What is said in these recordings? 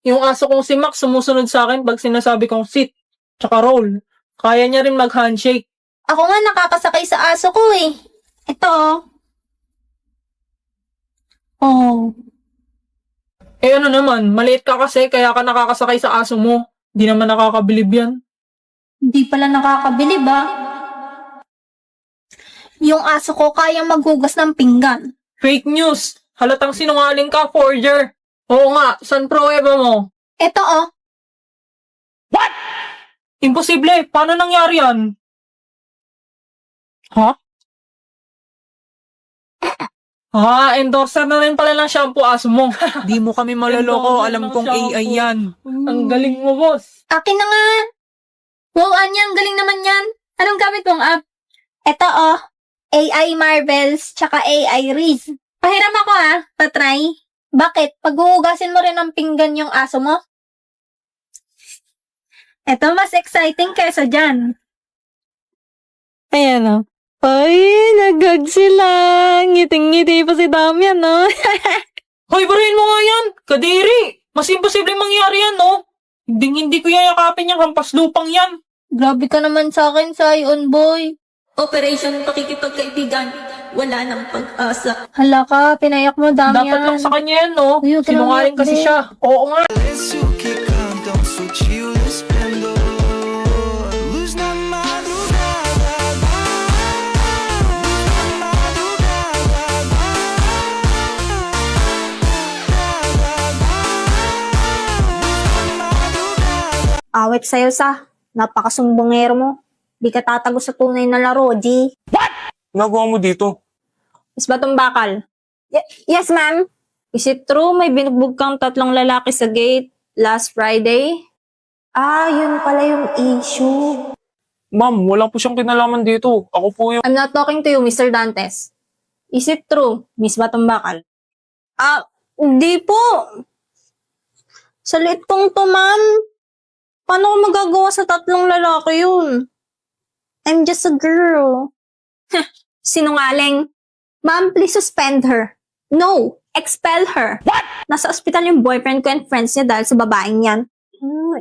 Yung aso kong si Max sumusunod sa akin pag sinasabi kong sit, tsaka roll. Kaya niya rin mag-handshake. Ako nga nakakasakay sa aso ko eh. Ito. Oh. Eh ano naman, maliit ka kasi kaya ka nakakasakay sa aso mo. Di naman nakakabilib yan. Hindi pala nakakabilib ah. Yung aso ko kayang maghugas ng pinggan. Fake news! Halatang sinungaling ka, forger! Oo nga, saan pruweba mo? Ito oh. Imposible! Paano nangyari yan? Ha? Endorser na rin pala ng shampoo aso mo. Di mo kami maloloko, Endorser alam ng kong shampoo. AI yan. Ang galing mo, boss. Akin na nga. Wow, Anya, ang galing naman yan. Anong gamit mong app? Ito oh. AI Marvels, tsaka AI Riz. Pahiram ako ah, patry. Bakit? Paghuhugasin mo rin ng pinggan yung aso mo? Ito mas exciting kaysa dyan. Ayan o. Ay, nagag sila. Ngiting-ngiti pa si Damian, no? Hoy, barayin mo nga yan! Kadiri! Mas imposible mangyari yan, no? Hindi ko yayakapin yung hampas lupang yan. Grabe ka naman sa akin, Sion Boy. Operation Pakikipagkaibigan. Wala nang pag-asa. Hala ka, pinayak mo, Damian. Dapat lang sa kanya yan, no? Uy, huwag ka Sinungaling naman, kasi be. siya. Oo nga. Awit sa'yo sa. Napakasumbongero mo. Di ka tatago sa tunay na laro, G. Nagawa mo dito? Is ba tong bakal? Yes, ma'am. Is it true may binugbog kang 3 lalaki sa gate last Friday? Ah, yun pala yung issue. Ma'am, wala po siyang kinalaman dito. Ako po yung... I'm not talking to you, Mr. Dantes. Is it true, Miss Batumbakal? Ah, di po. Sa liit kong to, ma'am. Paano ko magagawa sa 3 lalaki yun? I'm just a girl. Sinungaling. Ma'am, please suspend her. No, expel her. What? Nasa ospital yung boyfriend ko and friends niya dahil sa babaeng yan.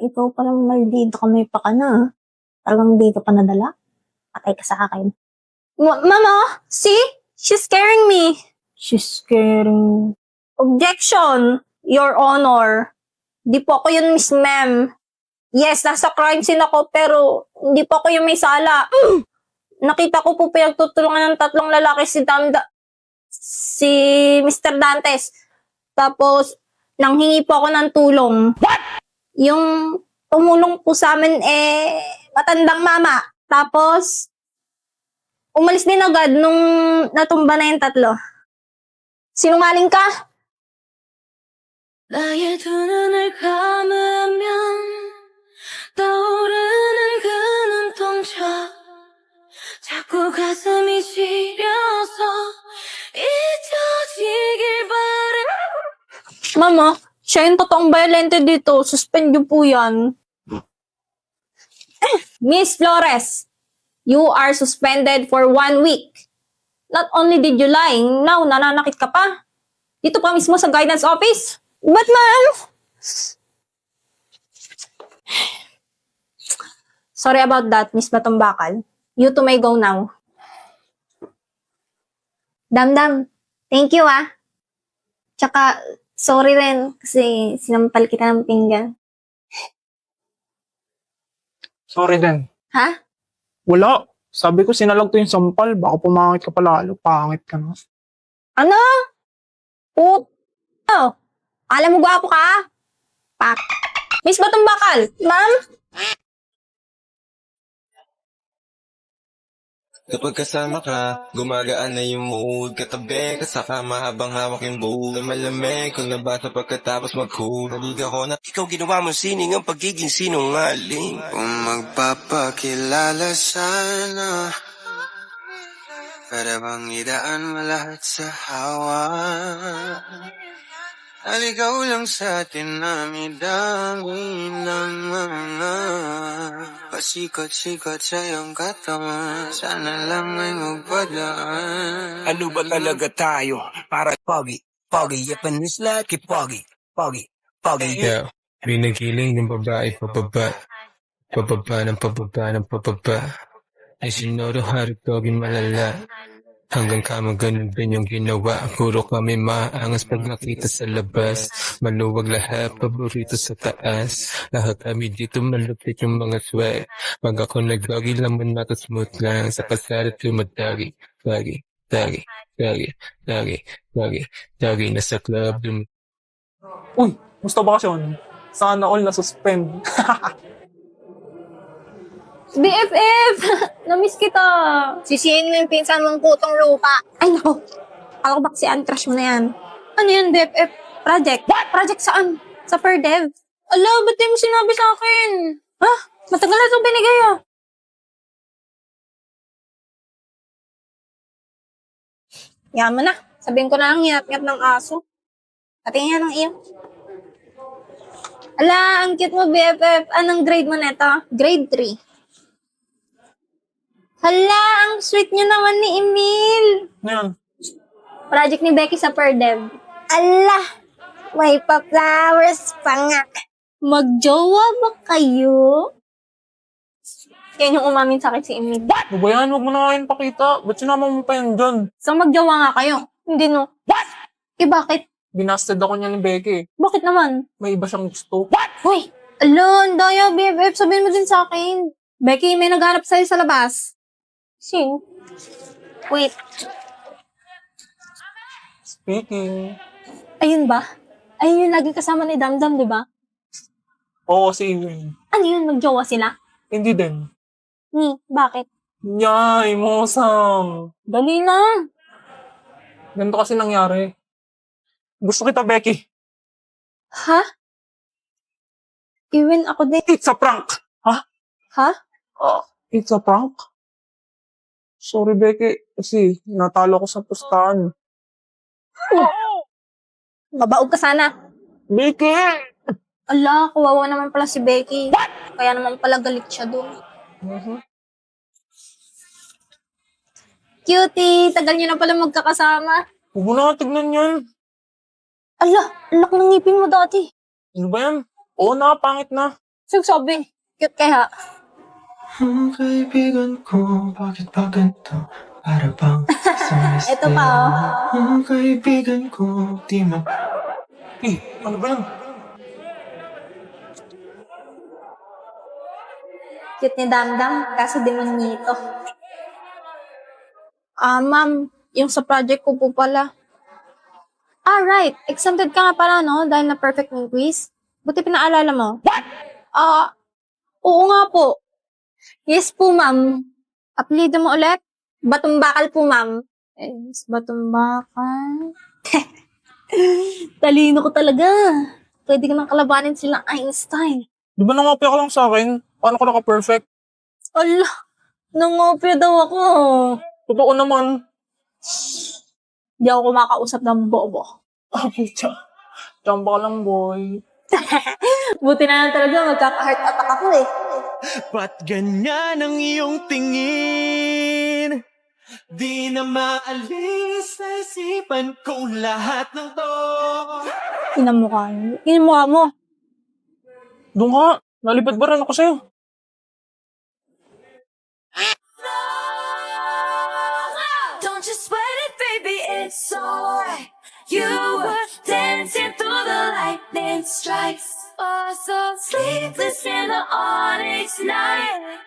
Ikaw palang maldito ka, may paka na. Talagang dito pa nadala? Patay ka sa akin. Mama, see? She's scaring me. She's scaring. Objection, Your Honor. Di po ako yun, Miss Ma'am. Yes, nasa crime scene ako, pero hindi po ako yung may sala. Nakita ko po pinagtutulungan ng 3 lalaki si Mr. Dantes. Tapos, nanghingi po ako ng tulong. What? Yung tumulong po sa amin, matandang mama. Tapos, umalis din agad nung natumba na yung 3. Sinungaling ka? 나의 두 눈을 감으면 떠오르는 그 눈동자 자꾸 가슴이 시려서 잊혀지길 바래. Mama, siya yung totoong violente dito. Suspend niyo po yan. Miss Flores, you are suspended for 1 week. Not only did you lie, now nananakit ka pa. Dito pa mismo sa guidance office. But ma'am? Sorry about that, Miss Batumbakal. You two may go now. Damdam, thank you ah. Tsaka, sorry rin kasi sinampal kita ng pinggan. Sorry din. Ha? Wala. Sabi ko sinalag to yung sampal. Baka pumangit ka palalo. Pangit ka na. Ano? Oh, alam mo gwapo ka? Pak. Miss Batumbakal, ma'am? Kapag kasama ka, gumagaan na yung mood. Katabi, kasama habang hawak yung bowl. Malamig, kung nabasa pagkatapos mag-cool. Naliga ko na ikaw ginawa mo sining ang pagiging sinungaling. Kung magpapakilala sana, para bang idaan mo lahat sa hawa. Aligaw lang sa atin dami ng mga pasikot-sikot sa iyong katawan. Sana lang ay magpadaan. Ano ba talaga tayo? Para pogi, pogi, Japanese like pogi, pogi, pogi. Yeah. Binigiling yung babae pababa. Pababa ng pababa ng pababa. Ay sinoro harit koging malala. Hanggang kama ganun din yung ginawa. Puro kami maangas pag nakita sa labas. Maluwag lahat, paborito sa taas. Lahat kami dito malupit yung mga swag. Pag ako nag-doggy, laman nato smooth lang. Sa kalsada tumadagi. Dagi, dagi, dagi, dagi, dagi, dagi. Nasa club, Uy, musta bakasyon? Sana all na-suspend. BFF! Namiss kita. Sisihin mo yung pinsan mong putong lupa. Ay, nako. Akala ko ba si crush mo na yan? Ano yan, BFF? Project? Project saan? Sa Perdev? Ala, ba't di mo sinabi sa akin? Ha? Matagal na itong binigay ah. Yan mo na. Sabihin ko na lang ngiyat-ngiyat ng aso. Patingin yan ng iyo. Ala, ang cute mo, BFF. Anong grade mo neta? Grade 3. Hala, ang sweet niyo naman ni Emil. Yan. Project ni Becky sa Perdev. Ala, may pa-flowers pa nga. Magjowa ba kayo? Yan yung umamin sa akin si Emil. Ano ba yan? Huwag mo na ngayon pakita. Ba't sinama mo pa yan dyan? So magjowa nga kayo? Hindi no. What? Eh bakit? Binasted ako niya ni Becky. Bakit naman? May iba siyang gusto. Uy! Ala, ang daya, BFF. Sabihin mo din sa akin. Becky, may naghanap sa'yo sa labas. Sino? Wait. Speaking. Ayun ba? Ayun yung lagi kasama ni Damdam, di ba? Oo, si Ewing. Ano yun? Magjowa sila? Hindi din. Bakit? Yay, mosam. Dali na. Ganito kasi nangyari. Gusto kita, Becky. Ha? Iwin ako din. It's a prank. Ha? Ha? It's a prank? Sorry, Becky. Kasi natalo ko sa pustahan. Mabaog ka sana. Becky! Ala, kawawa naman pala si Becky. Kaya naman pala galit siya doon. Cutie, tagal niyo na pala magkakasama. Huwag mo na tignan yan. Ala, anak ng ngipin mo dati. Ano ba yan? Oo na, pangit na. Sabi, cute kaya. Ang kaibigan ko, bakit ba ganito? Para bang isang Ito pa, oh. Ang kaibigan ko, di mo Ano ba yan? Cute ni Damdam, kaso demonyito. Ma'am, yung sa project ko po pala. Right. Exempted ka nga pala, no? Dahil na perfect yung quiz. Buti pinaalala mo. What? Oo nga po. Yes po, ma'am. Apelido mo ulit? Batumbakal po, ma'am. Batumbakal. Talino ko talaga. Pwede ka nang kalabanin silang Einstein. Di ba nangopya ka lang sa akin? Paano ka naka-perfect? Ala, nangopya daw ako. Totoo naman. Hindi ako kumakausap ng bobo. Pucha. Chamba ka lang, boy. Buti na lang talaga, magkaka-heart attack ako eh. Ba't ganyan ang iyong tingin? Di na maalis sa isipan kong lahat ng to. Inamukha mo. Inamukha mo. Doon ka. Nalipad ba rin ako sa'yo? Don't you sweat it, baby, it's alright. You were dancing through the lightning strikes. Oh, so sleepless in the onyx night.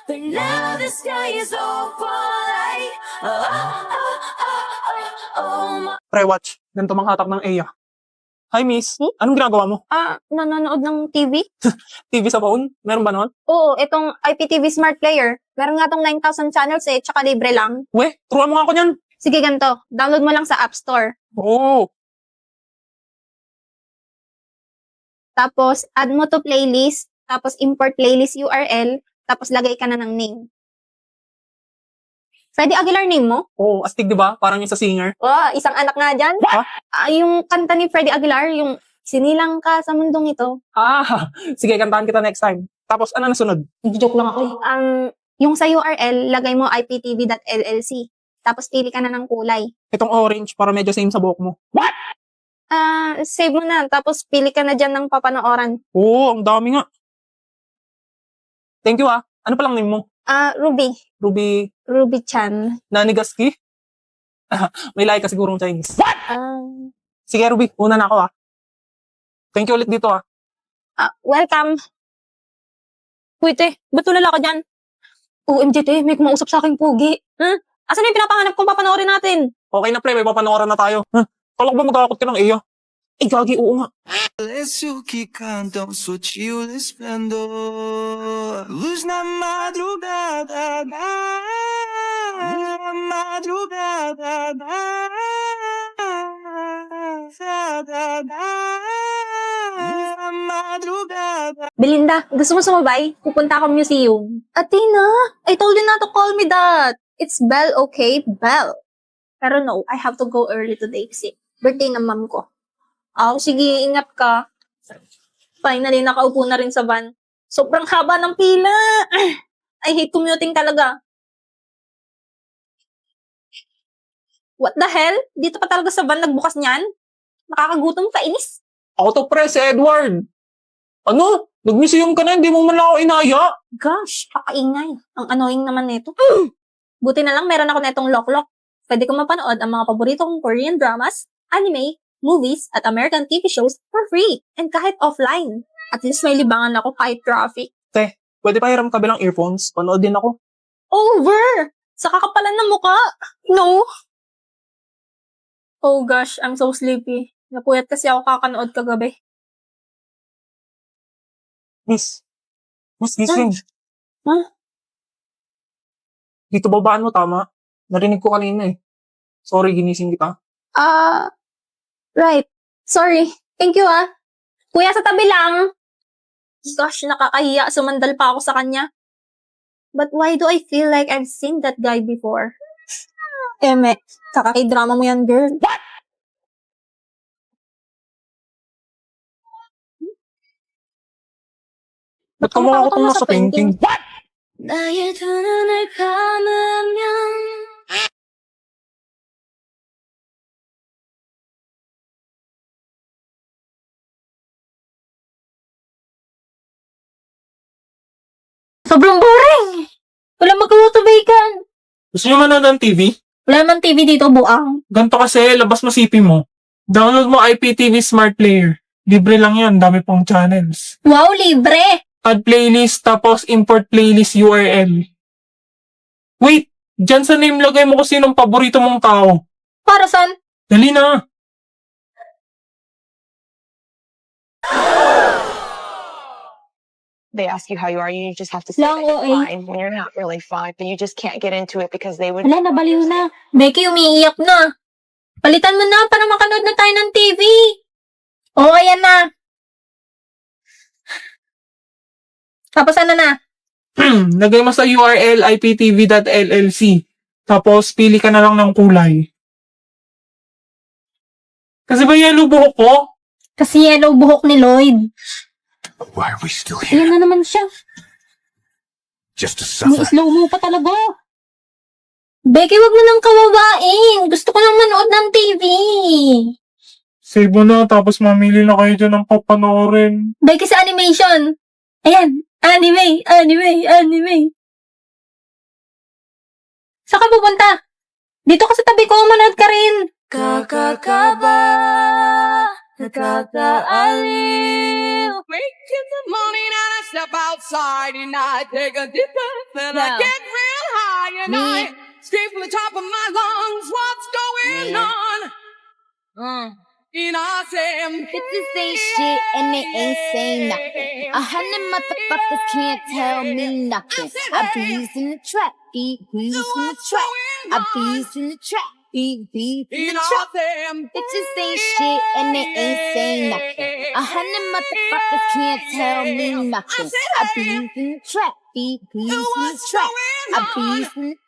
But now the sky is opalite. Oh, oh, oh, oh, oh, oh, my. Pre-watch. Ganito mang hatak ng Eya. Hi, miss. Anong ginagawa mo? Nanonood ng TV? TV sa phone? Meron ba nun? Oo, itong IPTV Smart Player. Meron nga tong 9,000 channels eh, tsaka libre lang. We, turuan mo nga ako niyan. Sige, ganito. Download mo lang sa App Store. Oo. Tapos, add mo to playlist. Tapos, import playlist URL. Tapos, lagay ka na ng name. Freddie Aguilar name mo? Oo, astig, di ba? Parang yung sa singer. Oh, isang anak nga dyan. Ha? Yung kanta ni Freddie Aguilar, yung sinilang ka sa mundong ito. Sige, kantahan kita next time. Tapos, ano nasunod? Joke lang ako eh. Yung sa URL, lagay mo iptv.llc. Tapos, pili ka na ng kulay. Itong orange para medyo same sa buhok mo. Save mo na. Tapos pili ka na dyan ng papanooran. Oo, ang dami nga. Thank you ah. Ano palang name mo? Ruby. Ruby Ruby-chan. Nanigaski? May lahi ka sigurong Chinese. Ah, Sige Ruby, una na ako ah. Thank you ulit dito ah. welcome. Uy, te, ba't tulala ka dyan? OMG, te, may kumausap sa aking pugi. Asan na yung pinapanganap kong papanoorin natin? Okay na pre, may papanoorin na tayo. Kala ko ba magkakot ka ng iya? Eh gagi, oo nga. Suki canta un suo cielo splendor. Luz na madrugada, madrugada, madrugada. Belinda, gusto mo sumabay? Pupunta ako museum. Athena, I told you not to call me that. It's Belle, okay? Belle. Pero no, I have to go early today kasi birthday ng mom ko. Sige, ingat ka. Finally, nakaupo na rin sa van. Sobrang haba ng pila. I hate commuting talaga. What the hell? Dito pa talaga sa van nagbukas niyan? Nakakagutom, kainis. Ako to pre, si Edward. Ano? Nag-museum ka na, hindi mo man lang ako inaya. Gosh, kakaingay. Ang annoying naman nito. Buti na lang meron ako netong lock-lock. Pwede ko mapanood ang mga paboritong Korean dramas, anime, movies, at American TV shows for free. And kahit offline. At least may libangan ako kahit traffic. Pwede pa hiram ka bilang earphones? Panood din ako. Over! Sa kakapalan ng muka. No. Oh gosh, I'm so sleepy. Napuyat kasi ako kakanood kagabi. Miss, gising. Huh? Dito babaan mo, tama? Narinig ko kanina eh. Sorry, ginising kita. Right. Sorry. Thank you, Kuya, sa tabi lang. Gosh, nakakahiya. Sumandal pa ako sa kanya. But why do I feel like I've seen that guy before? Eme, kakaki-drama mo yan, girl. What? Ba't ka makakatulong sa painting? 나의 두 눈을 감으면 Sobrang boring! Wala magawa to bacon. Gusto nyo manood ng TV? Wala naman TV dito, buang. Ganto kasi, labas mo CP mo. Download mo IPTV Smart Player. Libre lang yan, dami pong channels. Wow, libre! Add playlist, tapos import playlist URL. Wait, dyan sa name lagay mo kung sinong paborito mong tao. Para saan? Dali na. They ask you how you are, you just have to say Lang, that you're oo, fine when you're not really fine, but you just can't get into it because they would. Wala, nabaliw na. Becky, umiiyak na. Palitan mo na para makanood na tayo ng TV. Oo, ayan na. Tapos ano na? Lagay mo sa URL iptv.llc. Tapos pili ka na lang ng kulay. Kasi ba yellow buhok ko? Kasi yellow buhok ni Lloyd. Why are we still here? Ayan na naman siya. Just to May slow mo pa talaga. Becky, wag mo nang kawawain. Gusto ko nang manood ng TV. Save mo na, tapos mamili na kayo dyan ng papanoorin. Becky, sa animation. Ayan. Anime. Saan ka pupunta? Dito ka sa tabi ko. Manood ka rin. kakakaba nakakaaliw. Wake in the morning and I step outside and I take a deep breath and I No. get real high and I scream from the top of my lungs, what's going on? And I say, Bitches ain't shit and they ain't saying nothing. 100 motherfuckers can't tell me nothing. I bees in the trap, bees in the trap. I bees in the trap, bees in the and I trap. say, Bitches ain't shit and they ain't saying nothing. 100 motherfuckers can't tell me nothing. I bees in the trap, bees in the trap. I bees in the